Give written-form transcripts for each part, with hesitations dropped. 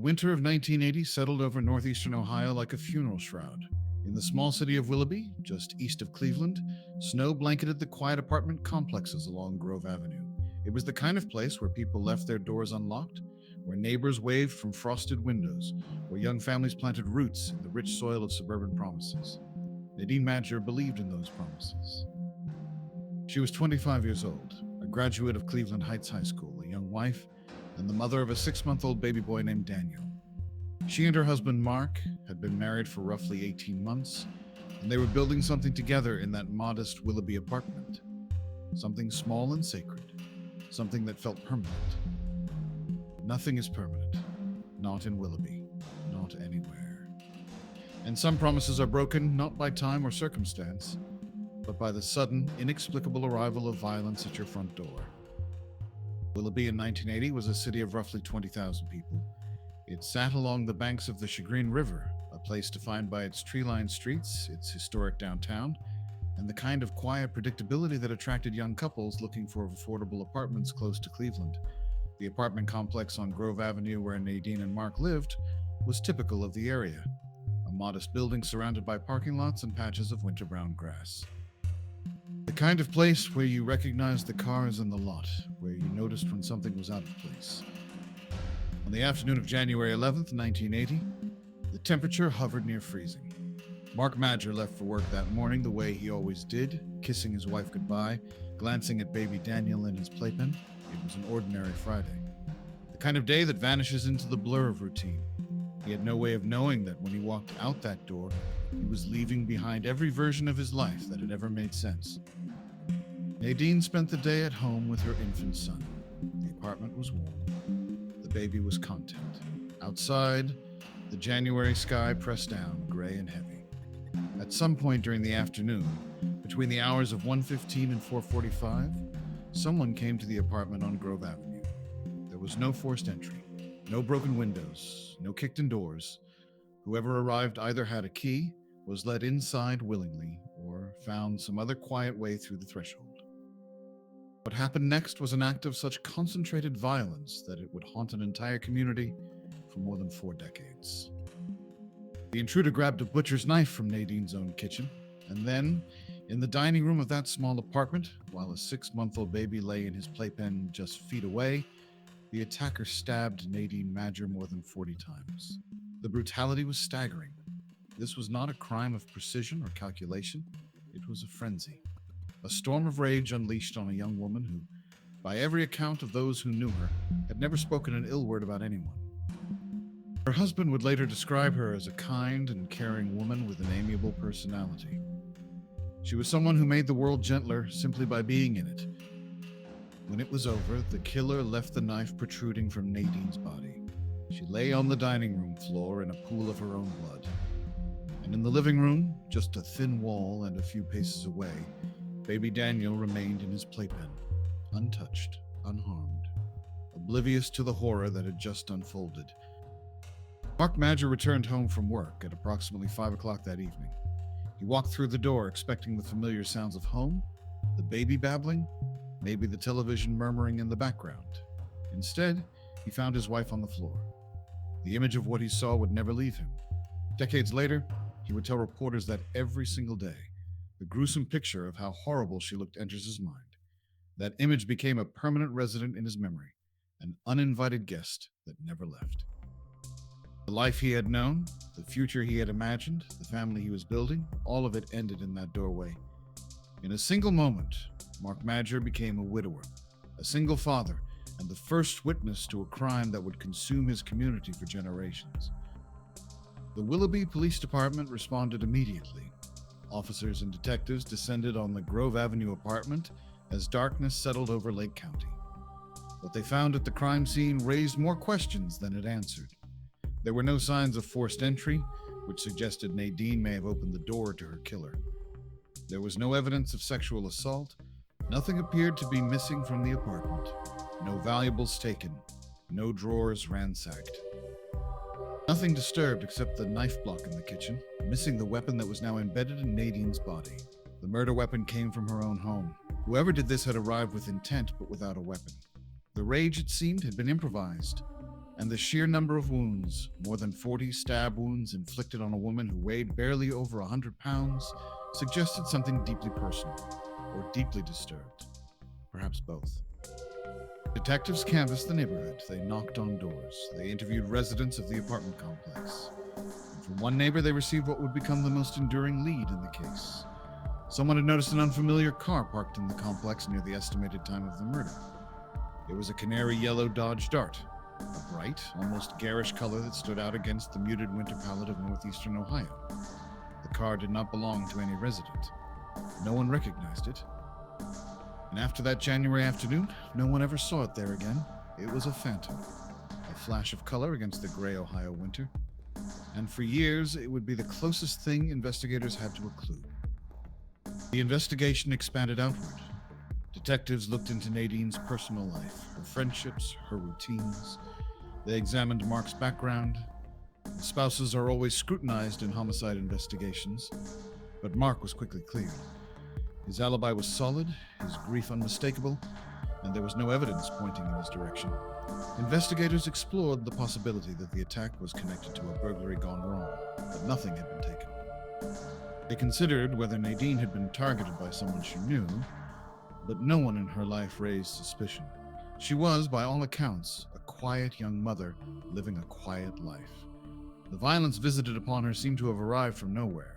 winter of 1980 settled over northeastern Ohio like a funeral shroud. In the small city of Willoughby, just east of Cleveland, snow blanketed the quiet apartment complexes along Grove Avenue. It was the kind of place where people left their doors unlocked, where neighbors waved from frosted windows, where young families planted roots in the rich soil of suburban promises. Nadine Madger believed in those promises. She was 25 years old, a graduate of Cleveland Heights High School, a young wife, and the mother of a 6-month-old baby boy named Daniel. She and her husband, Mark, had been married for roughly 18 months, and they were building something together in that modest Willoughby apartment. Something small and sacred, something that felt permanent. Nothing is permanent, not in Willoughby, not anywhere. And some promises are broken not by time or circumstance, but by the sudden, inexplicable arrival of violence at your front door. Willoughby in 1980 was a city of roughly 20,000 people. It sat along the banks of the Chagrin River, a place defined by its tree-lined streets, its historic downtown, and the kind of quiet predictability that attracted young couples looking for affordable apartments close to Cleveland. The apartment complex on Grove Avenue where Nadine and Mark lived was typical of the area, a modest building surrounded by parking lots and patches of winter-brown grass. The kind of place where you recognized the cars in the lot, where you noticed when something was out of place. On the afternoon of January 11th, 1980, the temperature hovered near freezing. Mark Madger left for work that morning the way he always did, kissing his wife goodbye, glancing at baby Daniel in his playpen. It was an ordinary Friday. The kind of day that vanishes into the blur of routine. He had no way of knowing that when he walked out that door, he was leaving behind every version of his life that had ever made sense. Nadine spent the day at home with her infant son. The apartment was warm. The baby was content. Outside, the January sky pressed down, gray and heavy. At some point during the afternoon, between the hours of 1:15 and 4:45, someone came to the apartment on Grove Avenue. There was no forced entry, no broken windows, no kicked-in doors. Whoever arrived either had a key, was let inside willingly, or found some other quiet way through the threshold. What happened next was an act of such concentrated violence that it would haunt an entire community for more than 4 decades. The intruder grabbed a butcher's knife from Nadine's own kitchen, and then, in the dining room of that small apartment, while a 6-month-old baby lay in his playpen just feet away, the attacker stabbed Nadine Madger more than 40 times. The brutality was staggering. This was not a crime of precision or calculation. It was a frenzy. A storm of rage unleashed on a young woman who, by every account of those who knew her, had never spoken an ill word about anyone. Her husband would later describe her as a kind and caring woman with an amiable personality. She was someone who made the world gentler simply by being in it. When it was over, the killer left the knife protruding from Nadine's body. She lay on the dining room floor in a pool of her own blood. And in the living room, just a thin wall and a few paces away, baby Daniel remained in his playpen, untouched, unharmed, oblivious to the horror that had just unfolded. Mark Madger returned home from work at approximately 5 o'clock that evening. He walked through the door expecting the familiar sounds of home, the baby babbling, maybe the television murmuring in the background. Instead, he found his wife on the floor. The image of what he saw would never leave him. Decades later, he would tell reporters that every single day, the gruesome picture of how horrible she looked enters his mind. That image became a permanent resident in his memory, an uninvited guest that never left. The life he had known, the future he had imagined, the family he was building, all of it ended in that doorway. In a single moment, Mark Madger became a widower, a single father, and the first witness to a crime that would consume his community for generations. The Willoughby Police Department responded immediately. Officers and detectives descended on the Grove Avenue apartment as darkness settled over Lake County. What they found at the crime scene raised more questions than it answered. There were no signs of forced entry, which suggested Nadine may have opened the door to her killer. There was no evidence of sexual assault. Nothing appeared to be missing from the apartment. No valuables taken. No drawers ransacked. Nothing disturbed except the knife block in the kitchen, missing the weapon that was now embedded in Nadine's body. The murder weapon came from her own home. Whoever did this had arrived with intent, but without a weapon. The rage, it seemed, had been improvised. And the sheer number of wounds, more than 40 stab wounds inflicted on a woman who weighed barely over 100 pounds, suggested something deeply personal, or deeply disturbed. Perhaps both. Detectives canvassed the neighborhood. They knocked on doors. They interviewed residents of the apartment complex. And from one neighbor, they received what would become the most enduring lead in the case. Someone had noticed an unfamiliar car parked in the complex near the estimated time of the murder. It was a canary yellow Dodge Dart, a bright, almost garish color that stood out against the muted winter palette of northeastern Ohio. The car did not belong to any resident. No one recognized it. And after that January afternoon, no one ever saw it there again. It was a phantom, a flash of color against the gray Ohio winter. And for years, it would be the closest thing investigators had to a clue. The investigation expanded outward. Detectives looked into Nadine's personal life, her friendships, her routines. They examined Mark's background. Spouses are always scrutinized in homicide investigations, but Mark was quickly cleared. His alibi was solid, his grief unmistakable, and there was no evidence pointing in his direction. Investigators explored the possibility that the attack was connected to a burglary gone wrong, but nothing had been taken. They considered whether Nadine had been targeted by someone she knew, but no one in her life raised suspicion. She was, by all accounts, a quiet young mother living a quiet life. The violence visited upon her seemed to have arrived from nowhere.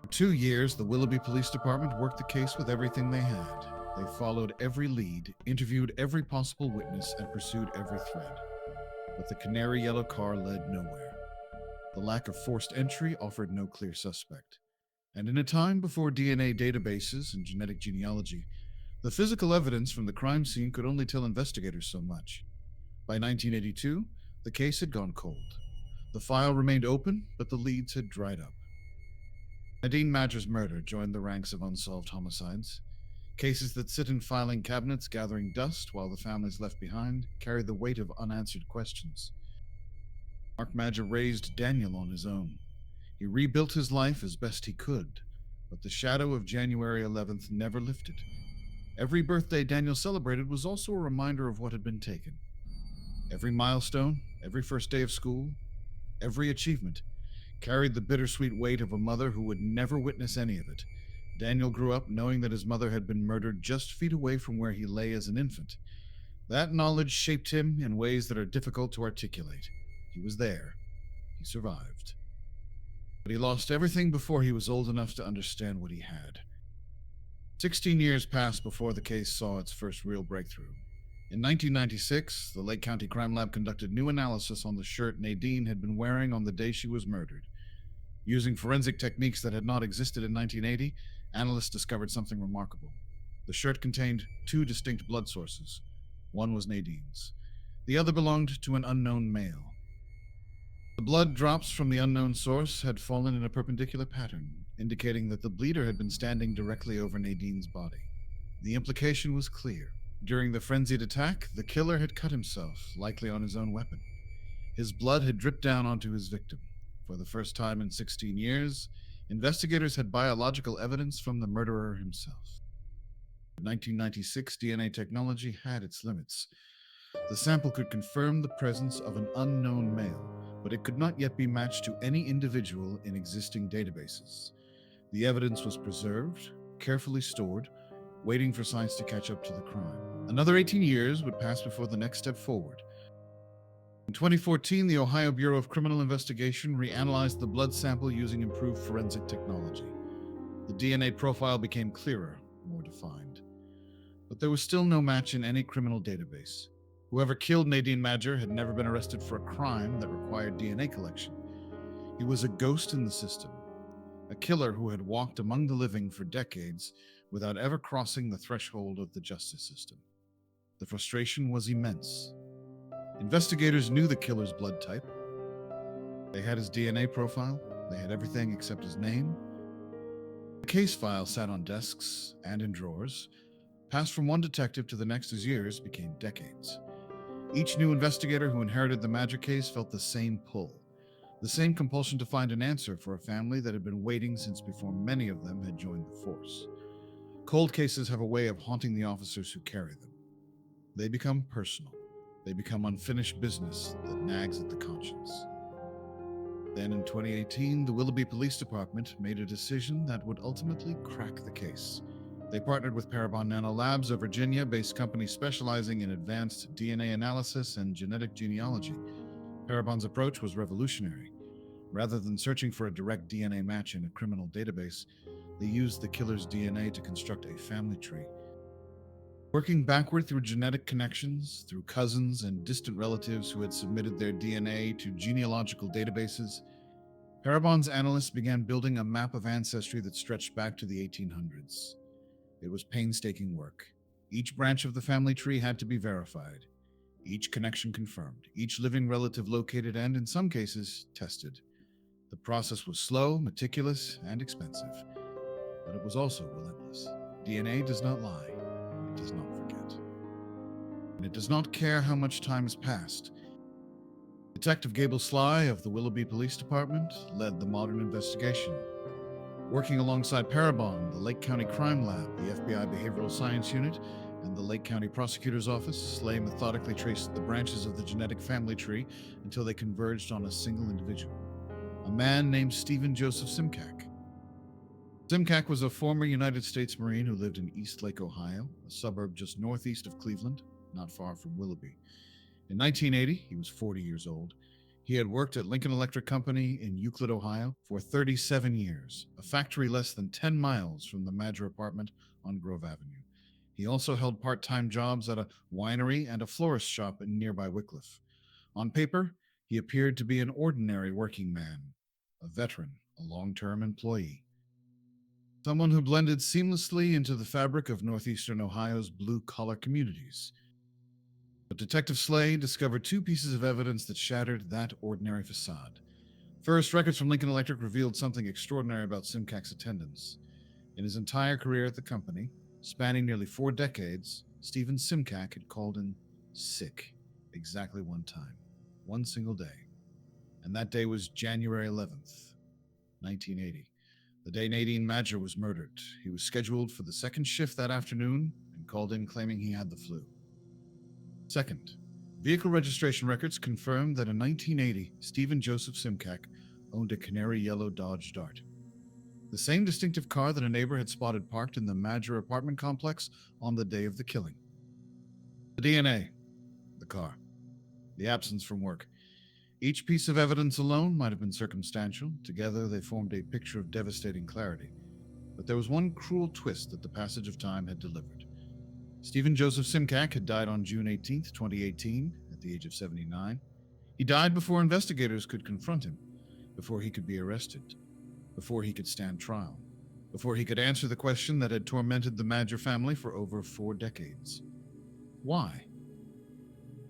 For 2 years, the Willoughby Police Department worked the case with everything they had. They followed every lead, interviewed every possible witness, and pursued every thread. But the canary yellow car led nowhere. The lack of forced entry offered no clear suspect. And in a time before DNA databases and genetic genealogy, the physical evidence from the crime scene could only tell investigators so much. By 1982, the case had gone cold. The file remained open, but the leads had dried up. Nadine Madger's murder joined the ranks of unsolved homicides. Cases that sit in filing cabinets gathering dust while the families left behind carry the weight of unanswered questions. Mark Madger raised Daniel on his own. He rebuilt his life as best he could, but the shadow of January 11th never lifted. Every birthday Daniel celebrated was also a reminder of what had been taken. Every milestone, every first day of school, every achievement carried the bittersweet weight of a mother who would never witness any of it. Daniel grew up knowing that his mother had been murdered just feet away from where he lay as an infant. That knowledge shaped him in ways that are difficult to articulate. He was there. He survived. But he lost everything before he was old enough to understand what he had. 16 years passed before the case saw its first real breakthrough. In 1996, the Lake County Crime Lab conducted new analysis on the shirt Nadine had been wearing on the day she was murdered. Using forensic techniques that had not existed in 1980, analysts discovered something remarkable. The shirt contained 2 distinct blood sources. One was Nadine's. The other belonged to an unknown male. The blood drops from the unknown source had fallen in a perpendicular pattern, indicating that the bleeder had been standing directly over Nadine's body. The implication was clear. During the frenzied attack, the killer had cut himself, likely on his own weapon. His blood had dripped down onto his victim. For the first time in 16 years, investigators had biological evidence from the murderer himself. 1996 DNA technology had its limits. The sample could confirm the presence of an unknown male, but it could not yet be matched to any individual in existing databases. The evidence was preserved, carefully stored, waiting for science to catch up to the crime. Another 18 years would pass before the next step forward. In 2014, the Ohio Bureau of Criminal Investigation reanalyzed the blood sample using improved forensic technology. The DNA profile became clearer, more defined. But there was still no match in any criminal database. Whoever killed Nadine Madger had never been arrested for a crime that required DNA collection. He was a ghost in the system, a killer who had walked among the living for decades without ever crossing the threshold of the justice system. The frustration was immense. Investigators knew the killer's blood type. They had his DNA profile. They had everything except his name. The case file sat on desks and in drawers, passed from one detective to the next as years became decades. Each new investigator who inherited the Madger case felt the same pull, the same compulsion to find an answer for a family that had been waiting since before many of them had joined the force. Cold cases have a way of haunting the officers who carry them. They become personal. They become unfinished business that nags at the conscience. Then in 2018, the Willoughby Police Department made a decision that would ultimately crack the case. They partnered with Parabon Nanolabs, a Virginia-based company specializing in advanced DNA analysis and genetic genealogy. Parabon's approach was revolutionary. Rather than searching for a direct DNA match in a criminal database, they used the killer's DNA to construct a family tree. Working backward through genetic connections, through cousins and distant relatives who had submitted their DNA to genealogical databases, Parabon's analysts began building a map of ancestry that stretched back to the 1800s. It was painstaking work. Each branch of the family tree had to be verified, each connection confirmed, each living relative located and, in some cases, tested. The process was slow, meticulous, and expensive, but it was also relentless. DNA does not lie. It does not forget. And it does not care how much time has passed. Detective Gable Sly of the Willoughby Police Department led the modern investigation. Working alongside Parabon, the Lake County Crime Lab, the FBI Behavioral Science Unit, and the Lake County Prosecutor's Office, Slay methodically traced the branches of the genetic family tree until they converged on a single individual, a man named Stephen Joseph Simcak. Simcak was a former United States Marine who lived in East Lake, Ohio, a suburb just northeast of Cleveland, not far from Willoughby. In 1980, he was 40 years old. He had worked at Lincoln Electric Company in Euclid, Ohio, for 37 years, a factory less than 10 miles from the Madger apartment on Grove Avenue. He also held part-time jobs at a winery and a florist shop in nearby Wickliffe. On paper, he appeared to be an ordinary working man, a veteran, a long-term employee. Someone who blended seamlessly into the fabric of northeastern Ohio's blue-collar communities. But Detective Slay discovered two pieces of evidence that shattered that ordinary facade. First, records from Lincoln Electric revealed something extraordinary about Simcak's attendance. In his entire career at the company, spanning nearly 4 decades, Stephen Simcak had called in sick exactly one time, one single day. And that day was January 11th, 1980, the day Nadine Madger was murdered. He was scheduled for the second shift that afternoon and called in claiming he had the flu. Second, vehicle registration records confirmed that in 1980, Stephen Joseph Simcak owned a canary yellow Dodge Dart, the same distinctive car that a neighbor had spotted parked in the Madger apartment complex on the day of the killing. The DNA, the car, the absence from work. Each piece of evidence alone might have been circumstantial. Together, they formed a picture of devastating clarity. But there was one cruel twist that the passage of time had delivered. Stephen Joseph Simcak had died on June 18, 2018, at the age of 79. He died before investigators could confront him, before he could be arrested, before he could stand trial, before he could answer the question that had tormented the Madger family for over 4 decades. Why?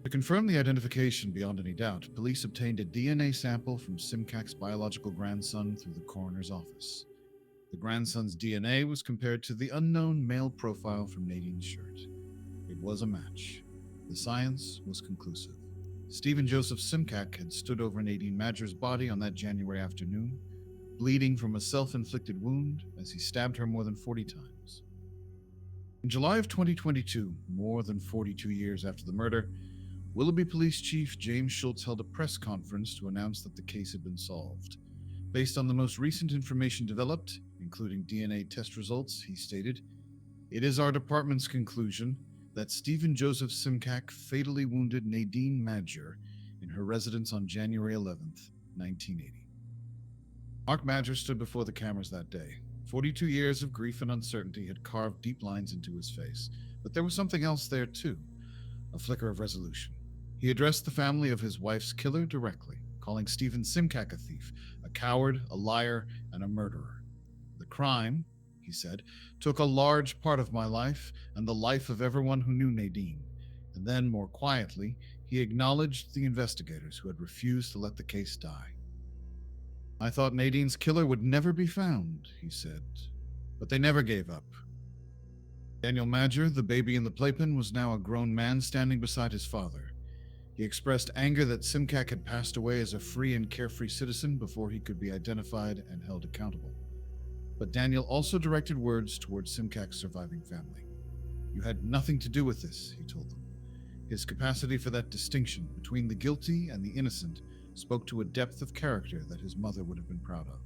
To confirm the identification beyond any doubt, police obtained a DNA sample from Simcak's biological grandson through the coroner's office. The grandson's DNA was compared to the unknown male profile from Nadine's shirt. It was a match. The science was conclusive. Stephen Joseph Simcak had stood over Nadine Madger's body on that January afternoon, bleeding from a self-inflicted wound as he stabbed her more than 40 times. In July of 2022, more than 42 years after the murder, Willoughby Police Chief James Schultz held a press conference to announce that the case had been solved. Based on the most recent information developed, including DNA test results, he stated, "It is our department's conclusion that Stephen Joseph Simcak fatally wounded Nadine Madger in her residence on January 11th, 1980. Mark Madger stood before the cameras that day. 42 years of grief and uncertainty had carved deep lines into his face, but there was something else there too, a flicker of resolution. He addressed the family of his wife's killer directly, calling Stephen Simcak a thief, a coward, a liar, and a murderer. The crime, he said, took a large part of my life and the life of everyone who knew Nadine. And then, more quietly, he acknowledged the investigators who had refused to let the case die. I thought Nadine's killer would never be found, he said, but they never gave up. Daniel Madger, the baby in the playpen, was now a grown man standing beside his father. He expressed anger that Simcak had passed away as a free and carefree citizen before he could be identified and held accountable. But Daniel also directed words towards Simcak's surviving family. You had nothing to do with this, he told them. His capacity for that distinction between the guilty and the innocent spoke to a depth of character that his mother would have been proud of.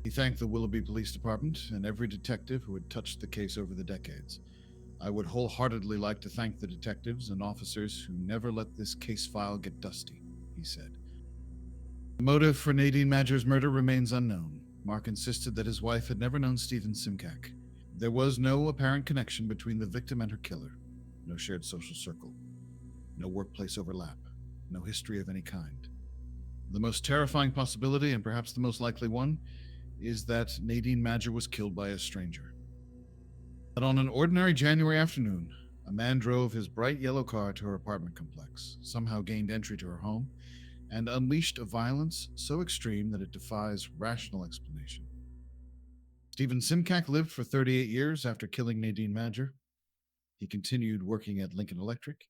He thanked the Willoughby Police Department and every detective who had touched the case over the decades. "I would wholeheartedly like to thank the detectives and officers who never let this case file get dusty," he said. The motive for Nadine Madger's murder remains unknown. Mark insisted that his wife had never known Stephen Simcak. There was no apparent connection between the victim and her killer, no shared social circle, no workplace overlap, no history of any kind. The most terrifying possibility, and perhaps the most likely one, is that Nadine Madger was killed by a stranger. That on an ordinary January afternoon, a man drove his bright yellow car to her apartment complex, somehow gained entry to her home, and unleashed a violence so extreme that it defies rational explanation. Stephen Simcak lived for 38 years after killing Nadine Madger. He continued working at Lincoln Electric.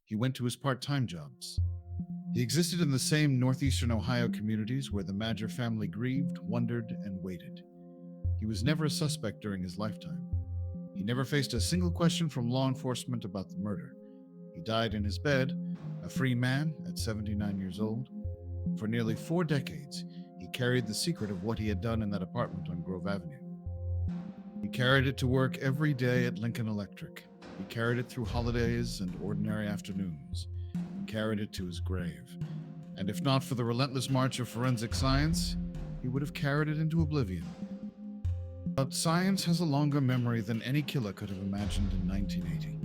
He went to his part-time jobs. He existed in the same northeastern Ohio communities where the Madger family grieved, wondered, and waited. He was never a suspect during his lifetime. He never faced a single question from law enforcement about the murder. He died in his bed, a free man at 79 years old. For nearly 4 decades, he carried the secret of what he had done in that apartment on Grove Avenue. He carried it to work every day at Lincoln Electric. He carried it through holidays and ordinary afternoons. He carried it to his grave. And if not for the relentless march of forensic science, he would have carried it into oblivion. But science has a longer memory than any killer could have imagined in 1980.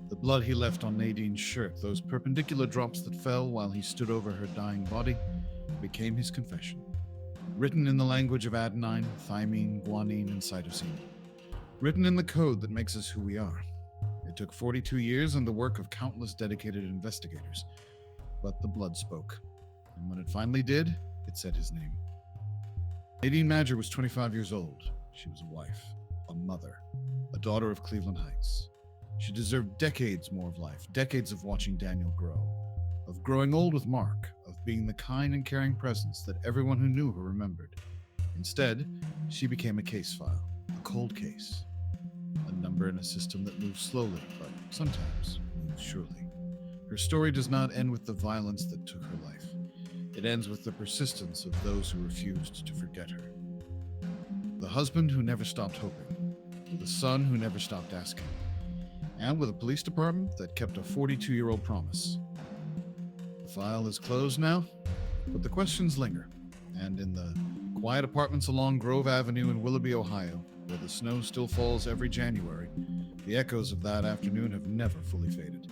The blood he left on Nadine's shirt, those perpendicular drops that fell while he stood over her dying body, became his confession. Written in the language of adenine, thymine, guanine, and cytosine. Written in the code that makes us who we are. It took 42 years and the work of countless dedicated investigators. But the blood spoke. And when it finally did, it said his name. Nadine Madger was 25 years old. She was a wife, a mother, a daughter of Cleveland Heights. She deserved decades more of life, decades of watching Daniel grow, of growing old with Mark, of being the kind and caring presence that everyone who knew her remembered. Instead, she became a case file, a cold case, a number in a system that moves slowly, but sometimes moves surely. Her story does not end with the violence that took her life. It ends with the persistence of those who refused to forget her. The husband who never stopped hoping, with a son who never stopped asking, and with a police department that kept a 42-year-old promise. The file is closed now, but the questions linger, and in the quiet apartments along Grove Avenue in Willoughby, Ohio, where the snow still falls every January, the echoes of that afternoon have never fully faded.